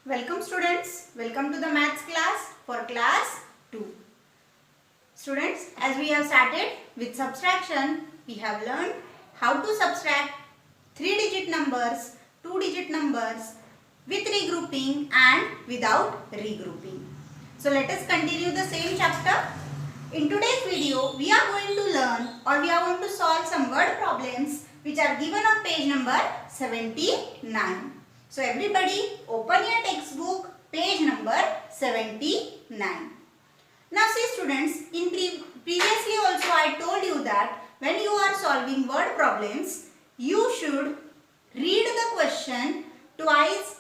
Welcome students, welcome to the maths class for class 2. Students, as we have started with subtraction, we have learned how to subtract 3-digit numbers, 2-digit numbers with regrouping and without regrouping. So let us continue the same chapter. In today's video, we are going to learn or we are going to solve some word problems which are given on page number 79. So everybody open your textbook, page number 79. Now see students, in previously also I told you that when you are solving word problems, you should read the question twice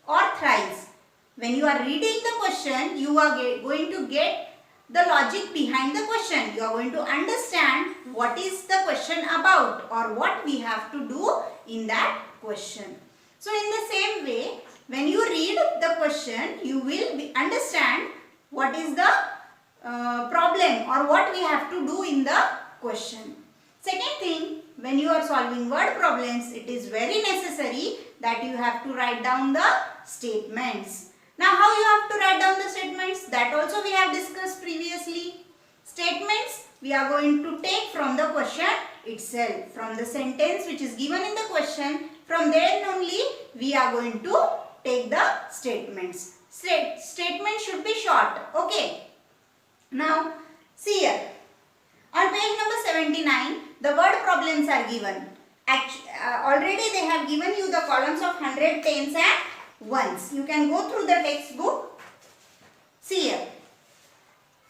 or thrice. When you are reading the question, you are going to get the logic behind the question. You are going to understand what is the question about or what we have to do in that question. So in the same way, when you read the question, you will understand what is the problem or what we have to do in the question. Second thing, when you are solving word problems, it is very necessary that you have to write down the statements. Now how you have to write down the statements? That also we have discussed previously. Statements we are going to take from the question itself, from the sentence which is given in the question. From there only we are going to take the statements. Statement should be short. Okay. Now see here. On page number 79, the word problems are given. Already they have given you the columns of 100, tens and ones. You can go through the textbook. See here.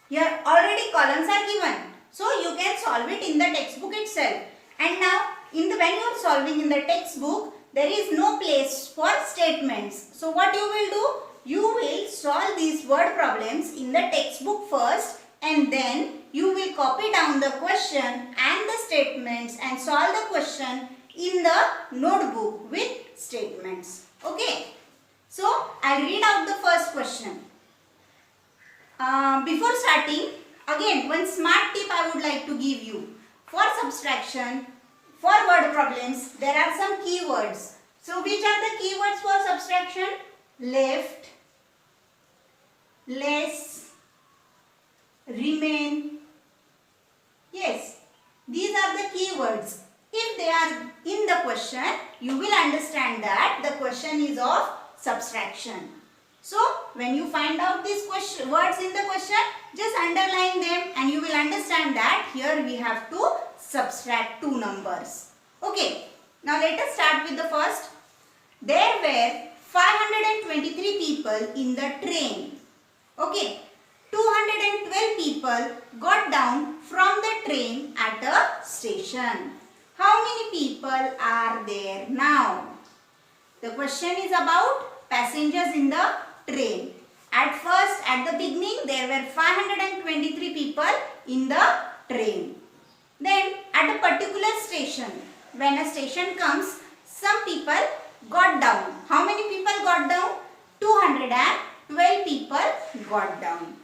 Here already columns are given. So you can solve it in the textbook itself. And now when you are solving in the textbook, there is no place for statements. So what you will do? You will solve these word problems in the textbook first and then you will copy down the question and the statements and solve the question in the notebook with statements. Okay. So I'll read out the first question. Before starting, again one smart tip I would like to give you. For subtraction, for word problems, there are some keywords. So which are the keywords for subtraction? Left, less, remain. Yes, these are the keywords. If they are in the question, you will understand that the question is of subtraction. So when you find out these words in the question, just underline them and you will understand that here we have to subtract two numbers. Okay, now let us start with the first. There were 523 people in the train. Okay, 212 people got down from the train at a station. How many people are there now? The question is about passengers in the train. At first, at the beginning, there were 523 people in the train. Then, at a particular station, when a station comes, some people got down. How many people got down? 212 people got down.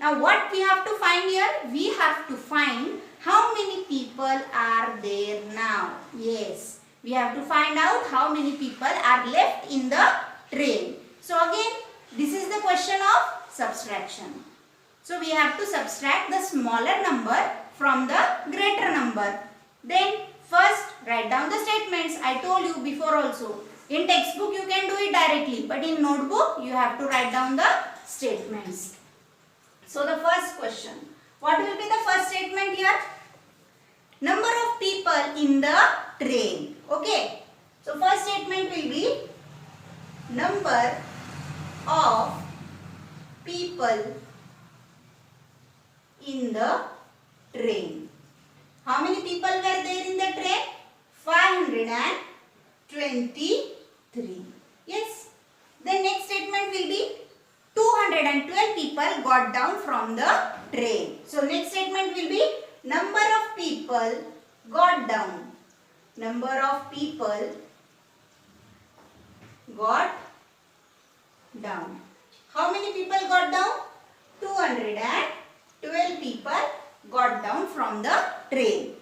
Now, what we have to find here? We have to find how many people are there now. Yes, we have to find out how many people are left in the train. So, again, this is the question of subtraction. So, we have to subtract the smaller number from the greater number. Then, first write down the statements. I told you before also. In textbook, you can do it directly. But in notebook, you have to write down the statements. So, the first question. What will be the first statement here? Number of people in the train. Okay. So, first statement will be number of people in the train. How many people were there in the train? 523. Yes. The next statement will be 212 people got down from the train. So next statement will be number of people got down. Number of people got down. How many people got down? 212 people got down from the train.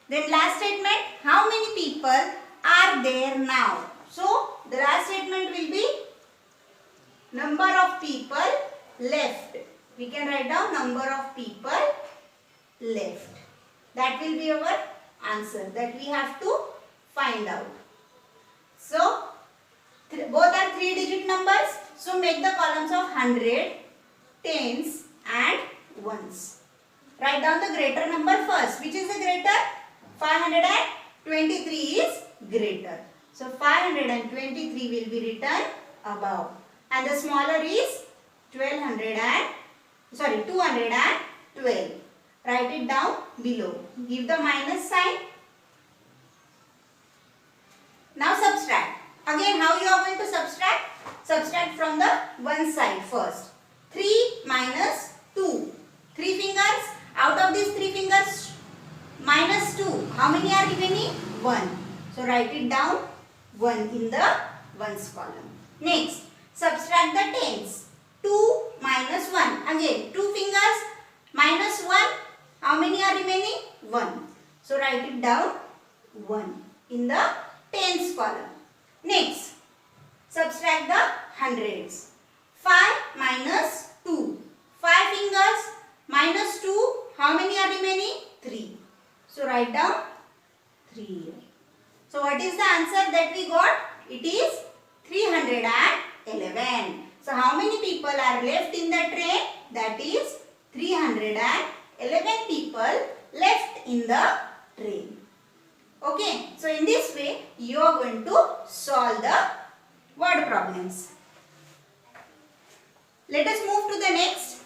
Then last statement, how many people are there now? So the last statement will be number of people left. We can write down number of people left. That will be our answer that we have to find out. So, both are 3-digit numbers. So, make the columns of 100, tens and ones. Write down the greater number first. Which is the greater? 523 is greater. So, 523 will be written above. And the smaller is 212. Write it down below. Give the minus sign. Now subtract. Again, how you are going to subtract? Subtract from the one side first. 3 minus 2. 3 fingers. Out of these 3 fingers, minus 2. How many are remaining? 1. So write it down 1 in the ones column. Next, subtract the tens. 2 minus 1. Again, 2 fingers minus 1. How many are remaining? 1. So write it down 1 in the tens column. Next, subtract the hundreds. 5 minus 2. 5 fingers minus 2. How many are remaining? 3. So write down 3 here. So what is the answer that we got? It is 311. So how many people are left in the train? That is 311 people left in the train. Okay. So in this way you are going to solve the word problems. Let us move to the next.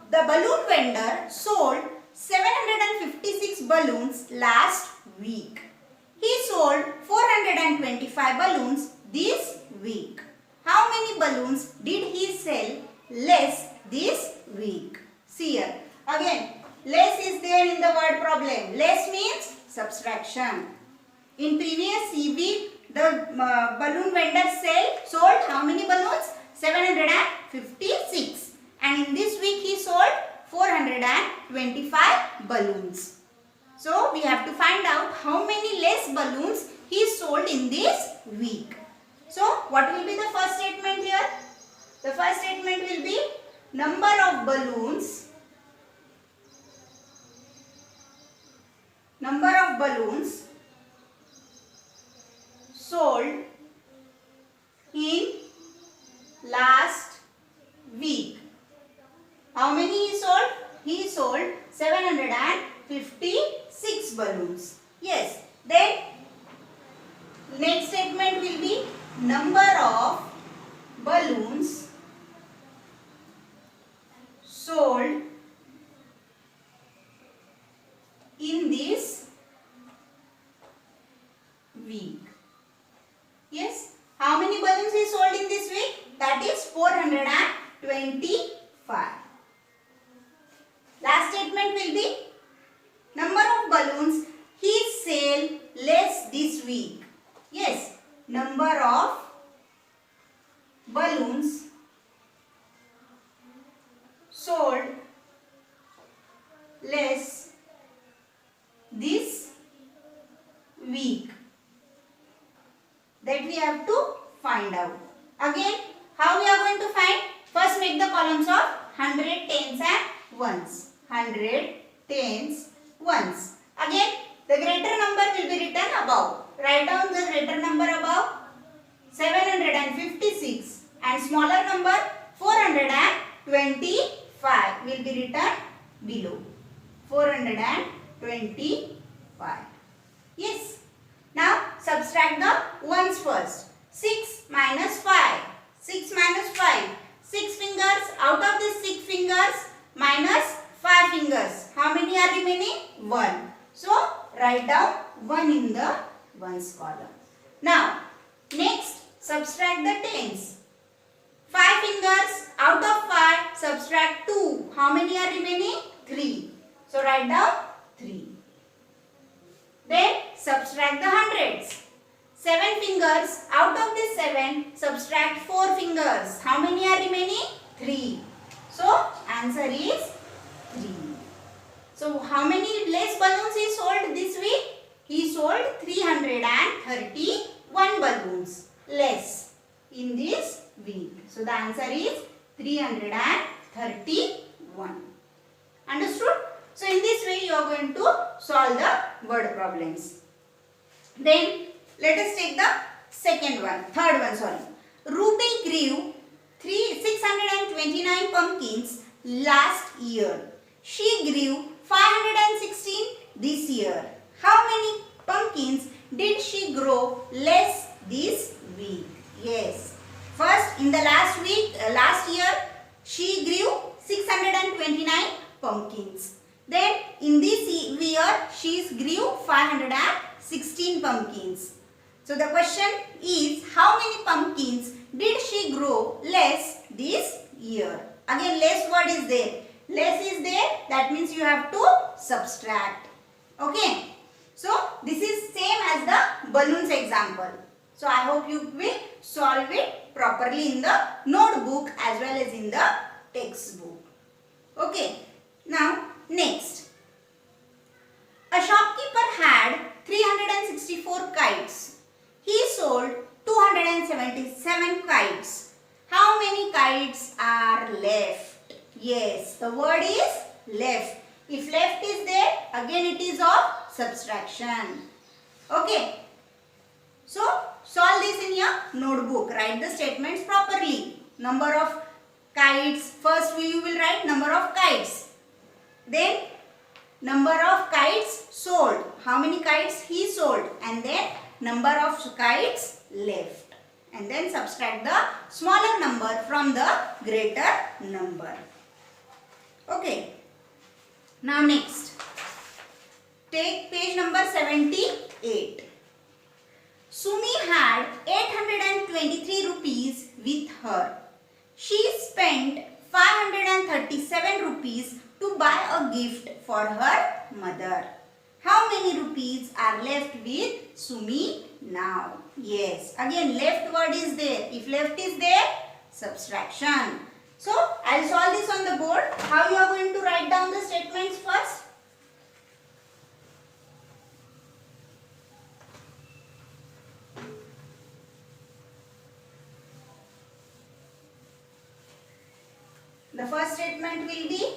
The balloon vendor sold 756 balloons last week. He sold 425 balloons this week. How many balloons did he sell less this week? See here. Again, less is there in the word problem. Less means subtraction. In previous week, the balloon vendor sold how many balloons? 756. And in this week, he sold 425 balloons. So, we have to find out how many less balloons he sold in this week. So, what will be the first statement here? The first statement will be number of balloons. Number of balloons sold in last week. How many he sold? He sold 756 balloons. Yes. Then next statement will be number of balloons sold in this week. Yes. How many balloons he sold in this week? That is 425. Last statement will be number of balloons he sell less this week. Yes. Number of balloons sold less this week. That we have to find out. Again, how we are going to find? First make the columns of 100, tens and ones. 100, tens, ones. Again, the greater number will be written above. Write down the greater number above. 756 and smaller number 425 will be written below. 425. Yes. Now subtract the ones first. 6 minus 5. 6 minus 5. 6 fingers. Out of these 6 fingers minus 5 fingers. How many are remaining? 1. So write down 1 in the ones column. Now next subtract the tens. 5 fingers. Out of 5 subtract 2. How many are remaining? 3. So write down 3. Then subtract the hundreds. 7 fingers. Out of this 7 subtract 4 fingers. How many are remaining? 3. So answer is 3. So how many less balloons he sold this week? He sold 331 balloons less. in this week. So the answer is 331. Understood? So in this way you are going to solve the word problems. Then let us take the third one, sorry. Ruby grew 629 pumpkins last year. She grew 516 this year. How many pumpkins did she grow less this week? Yes. First, in the last year, she grew 629 pumpkins. Then, in this year, she grew 516 pumpkins. So, the question is, how many pumpkins did she grow less this year? Again, less word is there. Less is there, that means you have to subtract. Okay. So, this is same as the balloons example. So, I hope you will solve it properly in the notebook as well as in the textbook. Okay. Now, next. A shopkeeper had 364 kites. He sold 277 kites. How many kites are left? Yes, the word is left. If left is there, again it is of subtraction. Okay. So, solve this in your notebook. Write the statements properly. Number of kites. First you will write number of kites. Then number of kites sold. How many kites he sold. And then number of kites left. And then subtract the smaller number from the greater number. Okay. Now next. Take page number 78. Sumi had 823 rupees with her. She spent 537 rupees to buy a gift for her mother. How many rupees are left with Sumi now? Yes, again left word is there. If left is there, subtraction. So, I will solve this on the board. How you are going to write down the statements first? The first statement will be,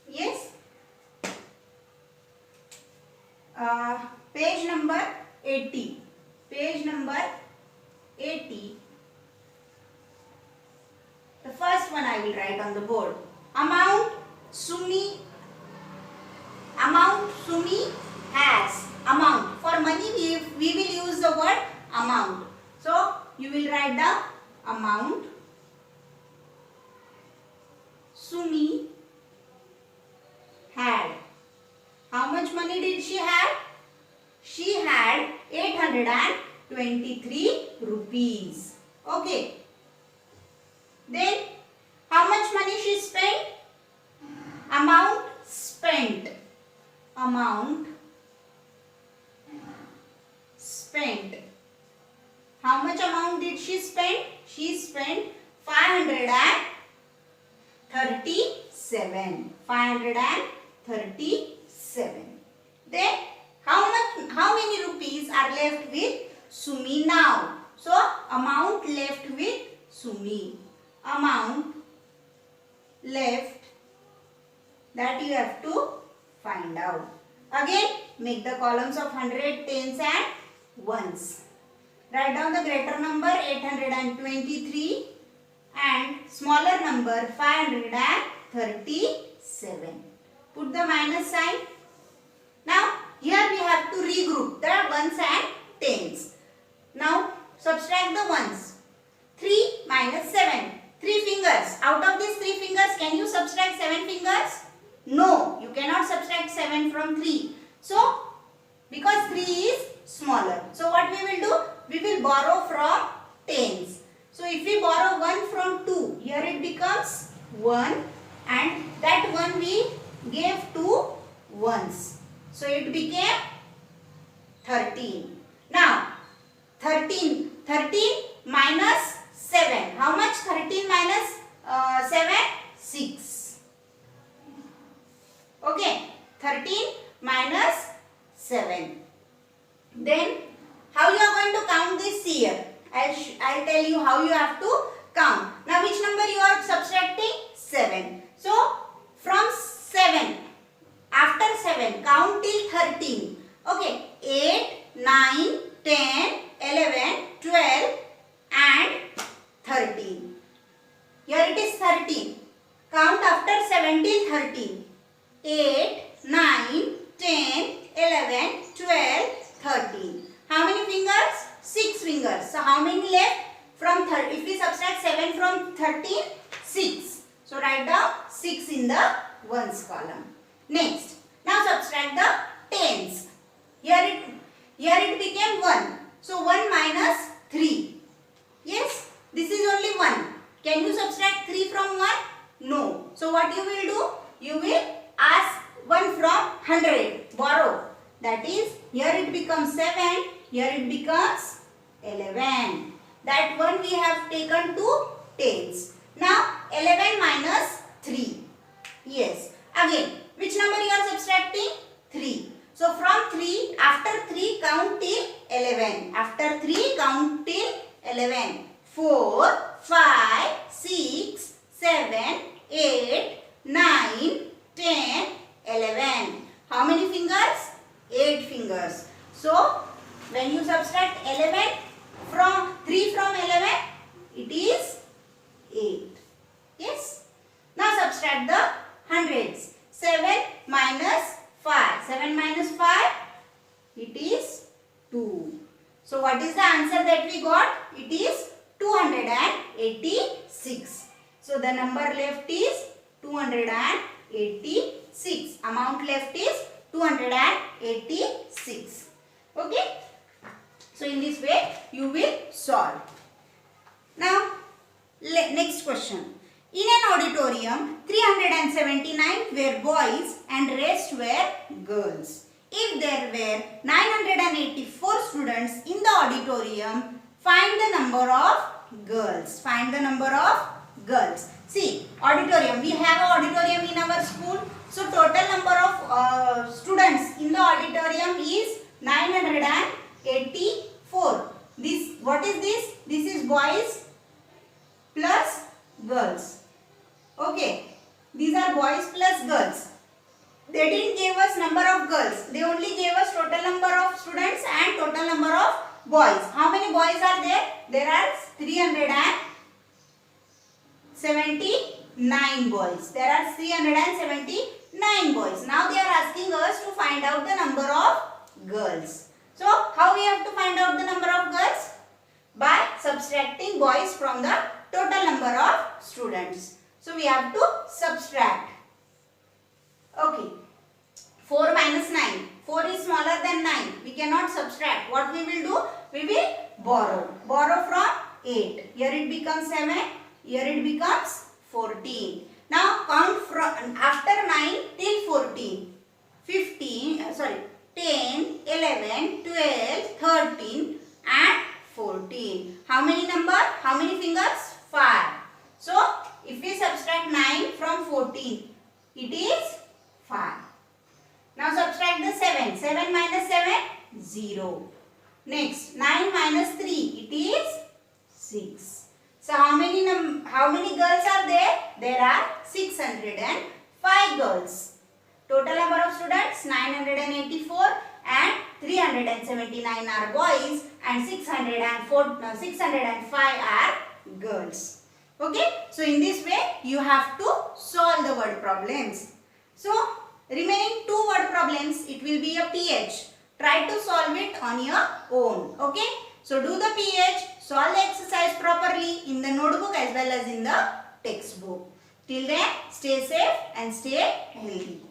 yes, page number 80. Page number 80. The first one I will write on the board. Amount Sumi has. Amount. For money we will use the word amount. So you will write the amount Sumi had. How much money did she have? She had 823 rupees. Okay. Then, how much money she spent? Amount spent. Amount spent. How much amount did she spend? She spent 537. 537. Then, how many rupees are left with Sumi now? So, amount left with Sumi. Amount left that you have to find out. Again, make the columns of 100, tens and ones. Write down the greater number 823 and smaller number 537. Put the minus sign. Now, here we have to regroup the ones and tens. Now, subtract the ones. 3 minus 7. 3 fingers. Out of these 3 fingers, can you subtract 7 fingers? No, you cannot subtract 7 from 3. So, because 3 is smaller. So, what we will do? We will borrow from tens. So, if we borrow 1 from 2, here it becomes 1 and that 1 we gave 2 ones. So, it became 13. Now, 13 minus 7. How much 13 minus 7? 6. Okay. 13 minus 7. Then how you are going to count this here? I'll tell you how you have to count. Now which number you are subtracting? 7. So from 7, after 7, count till 13. Okay, 8, 9, 10, 11, 12 and 13. Here it is 13. Count after 7 till 13. 8, 9, 10, 11, 12, 13. How many fingers? 6 fingers. So how many left? From if we subtract 7 from 13, 6. So write down 6 in the ones column. Next, now subtract the tens. Here it became 1. So 1 minus 3. Yes, this is only 1. Can you subtract 3 from 1? No. So what you will do? You will ask 1 from 100. Borrow. That is, here it becomes 7. Here it becomes 11. That one we have taken to tens. Now 11 minus 3. Yes. Again, which number you are subtracting? 3. So from 3, after 3 count till 11. After 3 count till 11. 4, 5, 6, 7, 8, 9, 10, 11. How many fingers? 8 fingers. So when you subtract 11 from 3 from 11, it is 8. Yes. Now subtract the hundreds. 7 minus 5. 7 minus 5, it is 2. So what is the answer that we got? It is 286. So the number left is 286. Amount left is 286. Okay. So in this way you will solve. Now next question. In an auditorium, 379 were boys and rest were girls. If there were 984 students in the auditorium, find the number of girls. Find the number of girls. See, auditorium. We have an auditorium in our school. So total number of students in the auditorium is 984. This, what is this? This is boys plus girls. Okay, these are boys plus girls. They didn't give us number of girls. They only gave us total number of students and total number of boys. How many boys are there? There are 379 boys. There are 379 boys. Now they are asking us to find out the number of girls. So how we have to find out the number of girls? By subtracting boys from the total number of students. So we have to subtract. Okay. 4 minus 9. 4 is smaller than 9. We cannot subtract. What we will do? We will borrow. Borrow from 8. Here it becomes 7. Here it becomes 14. Now count from after 9 till 14. 10, 11, 12, 13 and 14. How many number? How many fingers? 5. So if we subtract 9 from 14, it is 5. Now subtract the 7. 7 minus 7, 0. Next, 9 minus 3, it is 6. So how many girls are there? There are 605 girls. Total number of students 984 and 379 are boys and 605 are girls. Okay, so in this way you have to solve the word problems. So remaining 2 word problems, it will be a PH. Try to solve it on your own. Okay, so do the PH, solve the exercise properly in the notebook as well as in the textbook. Till then, stay safe and stay healthy.